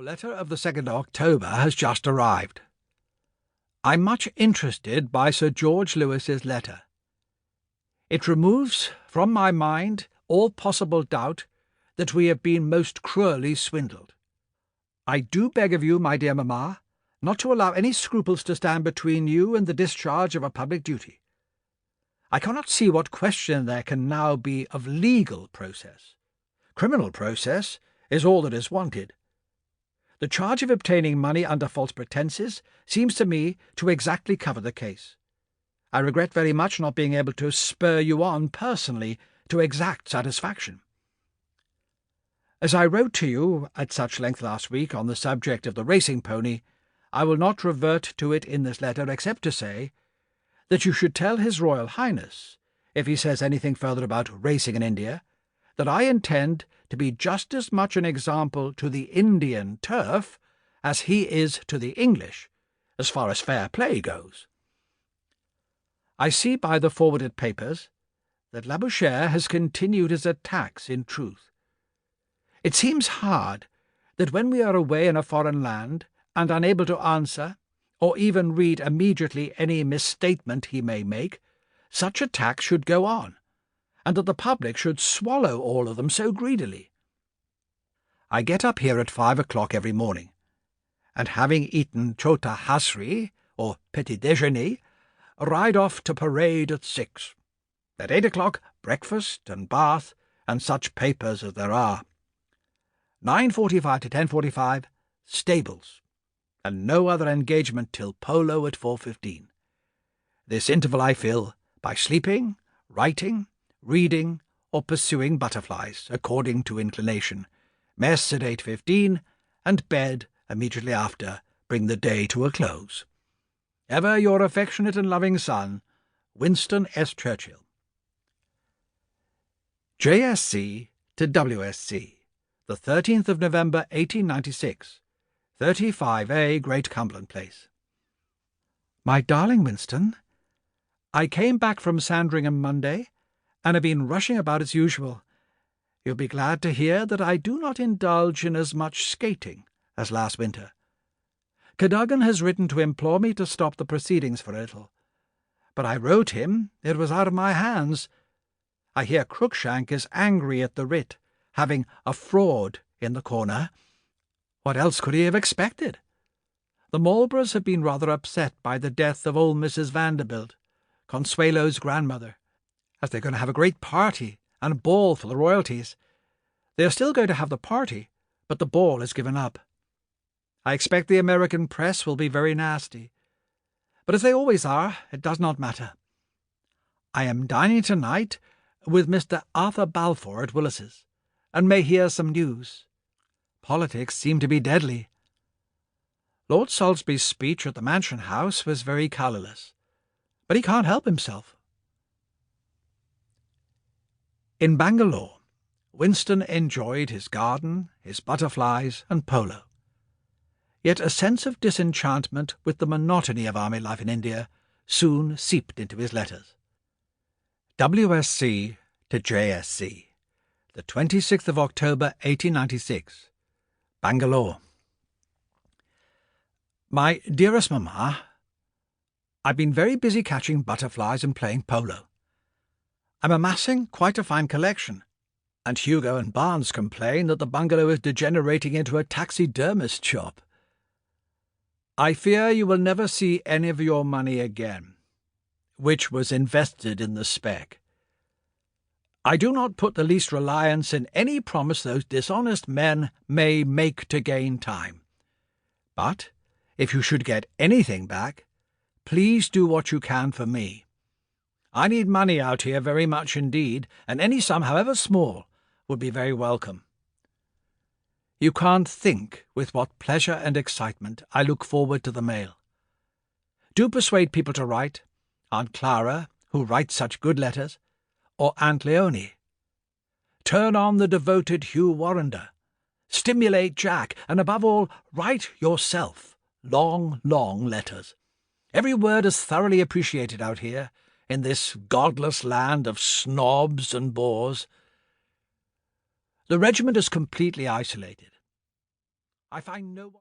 letter of the 2nd October has just arrived. I'm much interested by Sir George Lewis's letter. It removes from my mind all possible doubt that we have been most cruelly swindled. I do beg of you, my dear mamma, not to allow any scruples to stand between you and the discharge of a public duty. I cannot see what question there can now be of legal process. Criminal process is all that is wanted. The charge of obtaining money under false pretences seems to me to exactly cover the case. I regret very much not being able to spur you on personally to exact satisfaction. As I wrote to you at such length last week on the subject of the racing pony, I will not revert to it in this letter except to say that you should tell His Royal Highness, if he says anything further about racing in India, that I intend to be just as much an example to the Indian turf as he is to the English, as far as fair play goes. I see by the forwarded papers that Labouchere has continued his attacks in truth. It seems hard that when we are away in a foreign land and unable to answer, or even read immediately any misstatement he may make, such attacks should go on, and that the public should swallow all of them so greedily. I get up here at 5 o'clock every morning, and having eaten chota hasri, or petit déjeuner, ride off to parade at 6. At 8 o'clock, breakfast and bath, and such papers as there are. 9:45 to 10:45, stables, and no other engagement till polo at 4:15. This interval I fill by sleeping, writing, reading, or pursuing butterflies, according to inclination. Mess at 8:15, and bed immediately after bring the day to a close. Ever your affectionate and loving son, Winston S. Churchill. JSC to WSC, the 13th of November, 1896, 35A Great Cumberland Place. My darling Winston, I came back from Sandringham Monday, and have been rushing about as usual. You'll be glad to hear that I do not indulge in as much skating as last winter. Cadogan has written to implore me to stop the proceedings for a little, but I wrote him it was out of my hands. I hear Cruikshank is angry at the writ, having a fraud in the corner. What else could he have expected? The Marlboroughs have been rather upset by the death of old Mrs. Vanderbilt, Consuelo's grandmother, as they're going to have a great party and a ball for the royalties. They are still going to have the party, but the ball is given up. I expect the American press will be very nasty, but as they always are, it does not matter. I am dining tonight with Mr. Arthur Balfour at Willis's, and may hear some news. Politics seem to be deadly. Lord Salisbury's speech at the Mansion House was very colourless, but he can't help himself. In Bangalore, Winston enjoyed his garden, his butterflies, and polo. Yet a sense of disenchantment with the monotony of army life in India soon seeped into his letters. WSC to JSC, the 26th of October, 1896, Bangalore. My dearest mamma, I've been very busy catching butterflies and playing polo. I'm amassing quite a fine collection, and Hugo and Barnes complain that the bungalow is degenerating into a taxidermist shop. I fear you will never see any of your money again, which was invested in the spec. I do not put the least reliance in any promise those dishonest men may make to gain time. But if you should get anything back, please do what you can for me. I need money out here very much indeed, and any sum, however small, would be very welcome. You can't think with what pleasure and excitement I look forward to the mail. Do persuade people to write, Aunt Clara, who writes such good letters, or Aunt Leonie. Turn on the devoted Hugh Warrender. Stimulate Jack, and above all, write yourself long, long letters. Every word is thoroughly appreciated out here, in this godless land of snobs and bores. The regiment is completely isolated. I find no